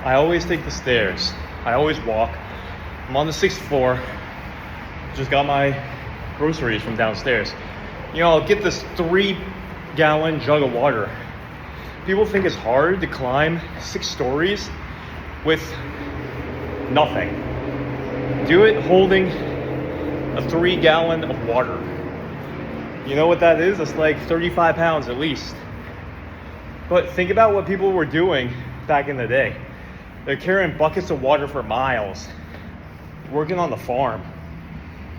I always take the stairs. I always walk. I'm on the 6th floor. Just got my groceries from downstairs. I'll get this 3-gallon jug of water. People think it's hard to climb 6 stories with nothing. Do it holding a 3-gallon of water. You know what that is? It's like 35 pounds at least. But think about what people were doing back in the day. They're carrying buckets of water for miles, working on the farm.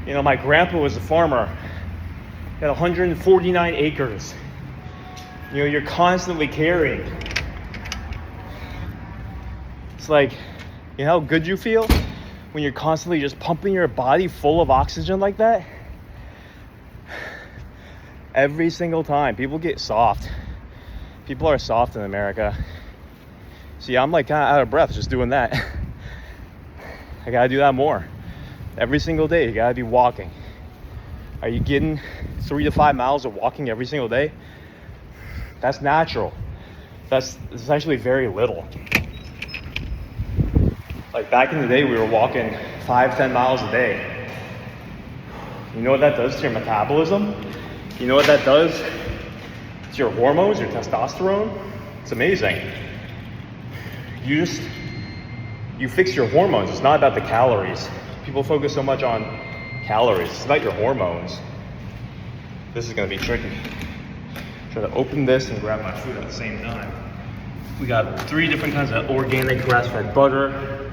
My grandpa was a farmer. He had 149 acres. You're constantly carrying. It's like, how good you feel when you're constantly just pumping your body full of oxygen like that? Every single time. People get soft. People are soft in America. See, I'm like kind of out of breath just doing that. I gotta do that more. Every single day, you gotta be walking. Are you getting 3 to 5 miles of walking every single day? That's natural. That's essentially very little. Like back in the day, we were walking 5-10 miles a day. You know what that does to your metabolism? You know what that does to your hormones, your testosterone? It's amazing. You fix your hormones. It's not about the calories. People focus so much on calories. It's about your hormones. This is gonna be tricky. Try to open this and grab my food at the same time. We got 3 different kinds of organic grass-fed butter,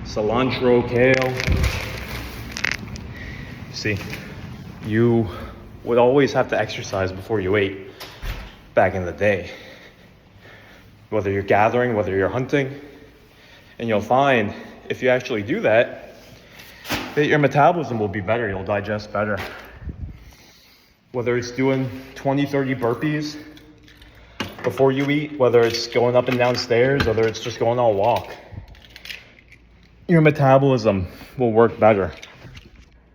cilantro, kale. See, you would always have to exercise before you ate back in the day. Whether you're gathering, whether you're hunting, and you'll find if you actually do that your metabolism will be better, you'll digest better. Whether it's doing 20-30 burpees before you eat, whether it's going up and down stairs, whether it's just going on a walk, your metabolism will work better.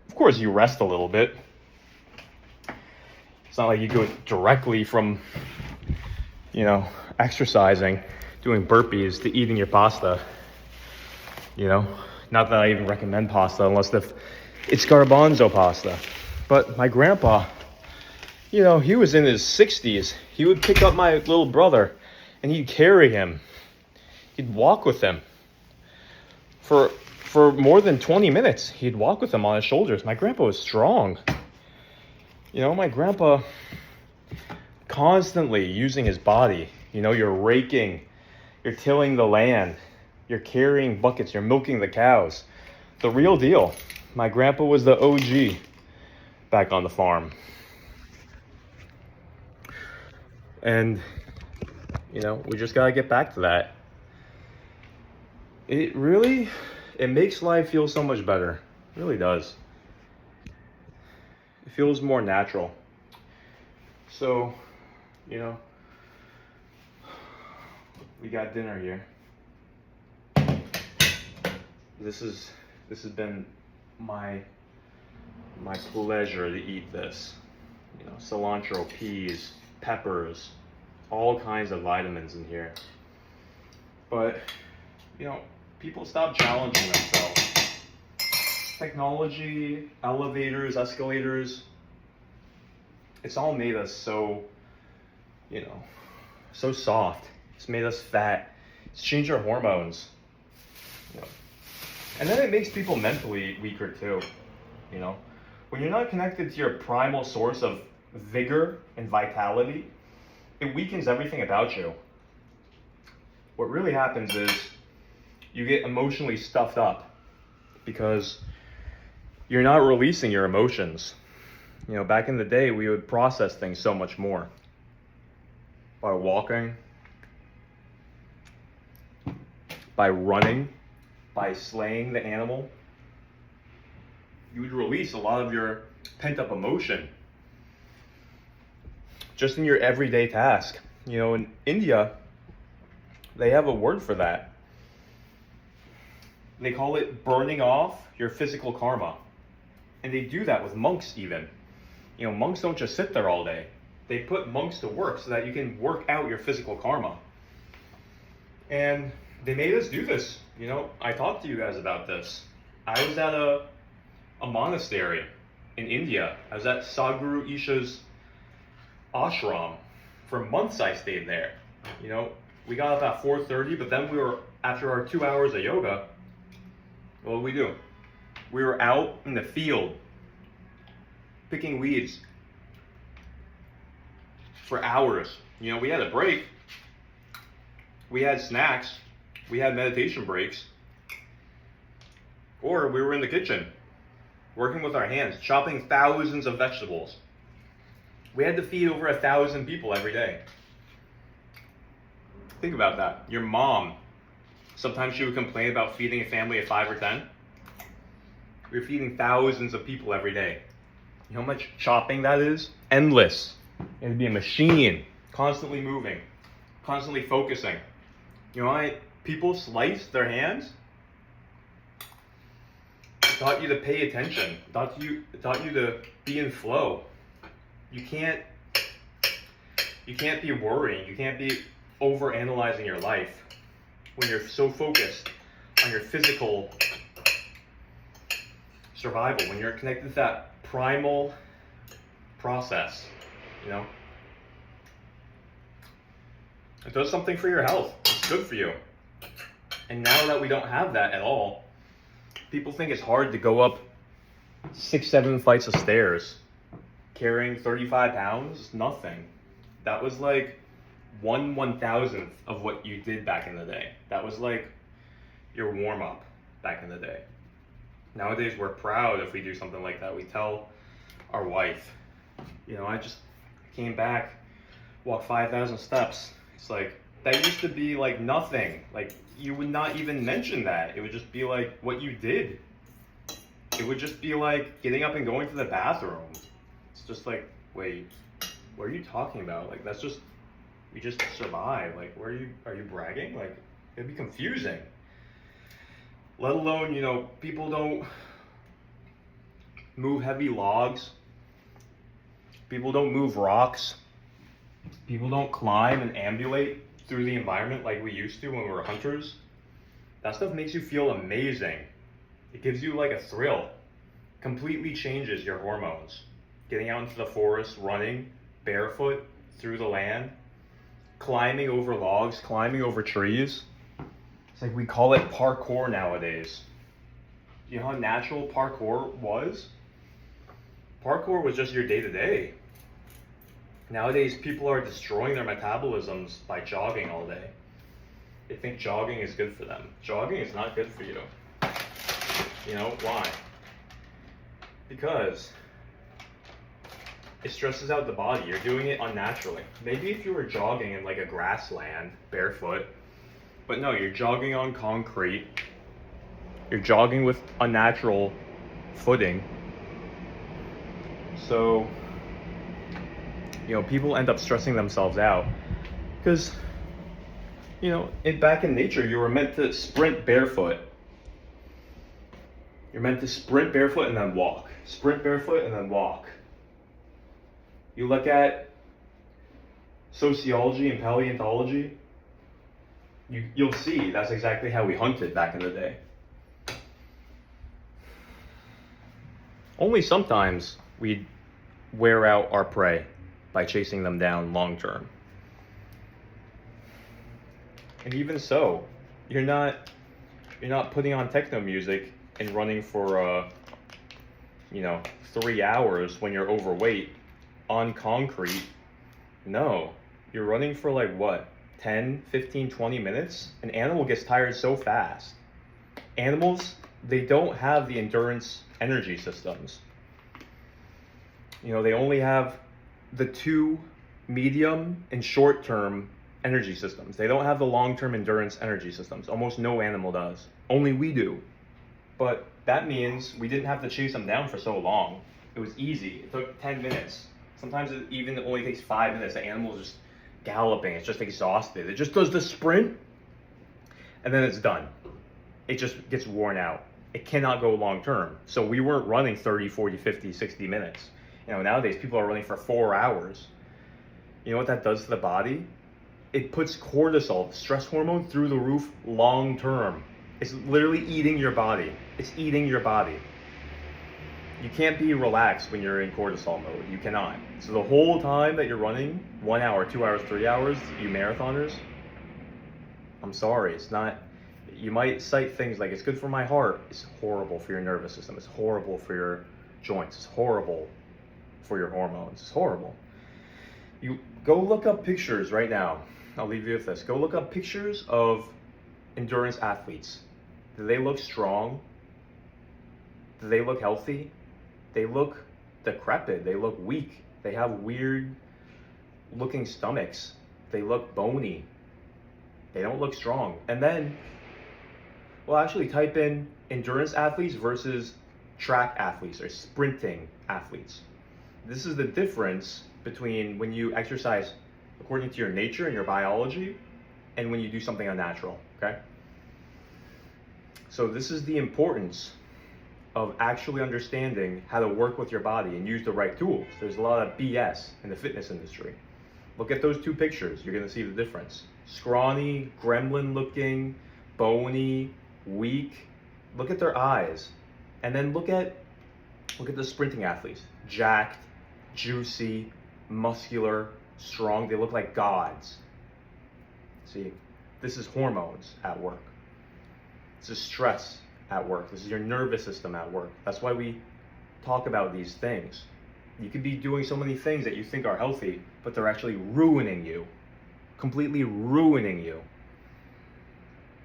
Of course, you rest a little bit. It's not like you go directly from, exercising, doing burpees to eating your pasta. Not that I even recommend pasta unless it's garbanzo pasta. But my grandpa, he was in his 60s. He would pick up my little brother and he'd carry him. He'd walk with him for more than 20 minutes. He'd walk with him on his shoulders. My grandpa was strong. My grandpa constantly using his body. You're raking, you're tilling the land, you're carrying buckets, you're milking the cows. The real deal. My grandpa was the OG back on the farm. And, we just got to get back to that. It makes life feel so much better. It really does. It feels more natural. So, we got dinner here. This has been my pleasure to eat this. Cilantro, peas, peppers, all kinds of vitamins in here. But, people stop challenging themselves. Technology, elevators, escalators, it's all made us so, so soft. It's made us fat. It's changed our hormones. And then it makes people mentally weaker too. When you're not connected to your primal source of vigor and vitality, it weakens everything about you. What really happens is you get emotionally stuffed up because you're not releasing your emotions. Back in the day, we would process things so much more by walking, by running, by slaying the animal. You would release a lot of your pent-up emotion just in your everyday task. In India, they have a word for that. They call it burning off your physical karma. And they do that with monks even. Monks don't just sit there all day. They put monks to work so that you can work out your physical karma. And they made us do this. You know, I talked to you guys about this. I was at a monastery in India. I was at Sadhguru Isha's ashram. For months I stayed there. You know, we got up at 4:30, but then after our 2 hours of yoga, what did we do? We were out in the field picking weeds for hours. You know, we had a break. We had snacks. We had meditation breaks. Or we were in the kitchen working with our hands, chopping thousands of vegetables. We had to feed over 1,000 people every day. Think about that. Your mom, sometimes she would complain about feeding a family of 5 or 10. We were feeding thousands of people every day. You know how much chopping that is? Endless. It'd be a machine, constantly moving, constantly focusing. You know why people slice their hands? It taught you to pay attention. It taught you to be in flow. You can't be worrying. You can't be over-analyzing your life when you're so focused on your physical survival, when you're connected to that primal process, you know? It does something for your health. It's good for you. And now that we don't have that at all, people think it's hard to go up 6-7 flights of stairs carrying 35 pounds. Nothing. That was like 1/1000th of what you did back in the day. That was like your warm-up back in the day. Nowadays we're proud if we do something like that. We tell our wife, you know, I just came back, walked 5,000 steps. It's like, that used to be like nothing. Like, you would not even mention that. It would just be like what you did. It would just be like getting up and going to the bathroom. It's just like, wait, what are you talking about? Like, that's just, we just survive. Like, are you bragging? Like, it'd be confusing. Let alone, you know, people don't move heavy logs. People don't move rocks. People don't climb and ambulate through the environment like we used to when we were hunters. That stuff makes you feel amazing. It gives you like a thrill. Completely changes your hormones. Getting out into the forest, running barefoot through the land, climbing over logs, climbing over trees. It's like we call it parkour nowadays. You know how natural parkour was? Parkour was just your day-to-day. Nowadays, people are destroying their metabolisms by jogging all day. They think jogging is good for them. Jogging is not good for you. You know, why? Because it stresses out the body. You're doing it unnaturally. Maybe if you were jogging in like a grassland, barefoot, but no, you're jogging on concrete. You're jogging with unnatural footing. So, you know, people end up stressing themselves out because, you know, back in nature, you were meant to sprint barefoot. You're meant to sprint barefoot and then walk. Sprint barefoot and then walk. You look at sociology and paleontology, you'll see that's exactly how we hunted back in the day. Only sometimes we'd wear out our prey by chasing them down long term. And even so, you're not putting on techno music and running for 3 hours when you're overweight on concrete. No, you're running for like what, 10, 15, 20 minutes? An animal gets tired so fast. Animals, they don't have the endurance energy systems. You know, they only have the 2 medium and short-term energy systems. They don't have the long-term endurance energy systems. Almost no animal does. Only we do. But that means we didn't have to chase them down for so long. It was easy. It took 10 minutes. Sometimes it even only takes 5 minutes. The animal is just galloping. It's just exhausted. It just does the sprint, and then it's done. It just gets worn out. It cannot go long-term. So we weren't running 30, 40, 50, 60 minutes. You know, nowadays people are running for 4 hours. You know what that does to the body? it puts cortisol, stress hormone, through the roof long term. It's literally eating your body. It's eating your body. You can't be relaxed when you're in cortisol mode. You cannot. So the whole time that you're running, 1 hour, 2 hours, 3 hours, you marathoners, I'm sorry, it's not, you might cite things like it's good for my heart. It's horrible for your nervous system. It's horrible for your joints. It's horrible for your hormones. It's horrible. You go look up pictures right now. I'll leave you with this. Go look up pictures of endurance athletes. Do they look strong? Do they look healthy? They look decrepit. They look weak. They have weird looking stomachs. They look bony. They don't look strong. And then, well, actually type in endurance athletes versus track athletes or sprinting athletes. This is the difference between when you exercise according to your nature and your biology and when you do something unnatural, okay? So this is the importance of actually understanding how to work with your body and use the right tools. There's a lot of BS in the fitness industry. Look at those two pictures. You're gonna see the difference. Scrawny, gremlin looking, bony, weak. Look at their eyes. And then look at the sprinting athletes. Jacked, juicy, muscular, strong. They look like gods. See, this is hormones at work. This is stress at work. This is your nervous system at work. That's why we talk about these things. You could be doing so many things that you think are healthy, but they're actually ruining you, completely ruining you.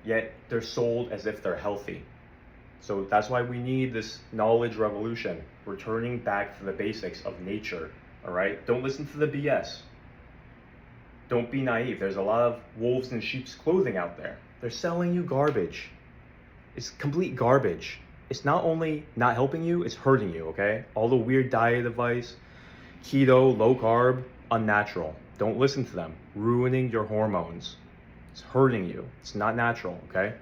Yet they're sold as if they're healthy. So that's why we need this knowledge revolution, returning back to the basics of nature, all right? Don't listen to the BS. Don't be naive. There's a lot of wolves in sheep's clothing out there. They're selling you garbage. It's complete garbage. It's not only not helping you, it's hurting you, okay? All the weird diet advice, keto, low carb, unnatural. Don't listen to them. Ruining your hormones. It's hurting you. It's not natural, okay?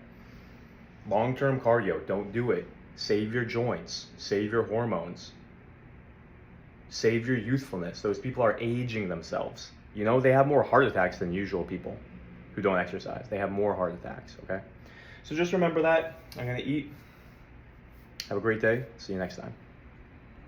Long-term cardio, don't do it. Save your joints. Save your hormones. Save your youthfulness. Those people are aging themselves. You know, they have more heart attacks than usual people who don't exercise. They have more heart attacks, okay? So just remember that. I'm gonna eat. Have a great day. See you next time.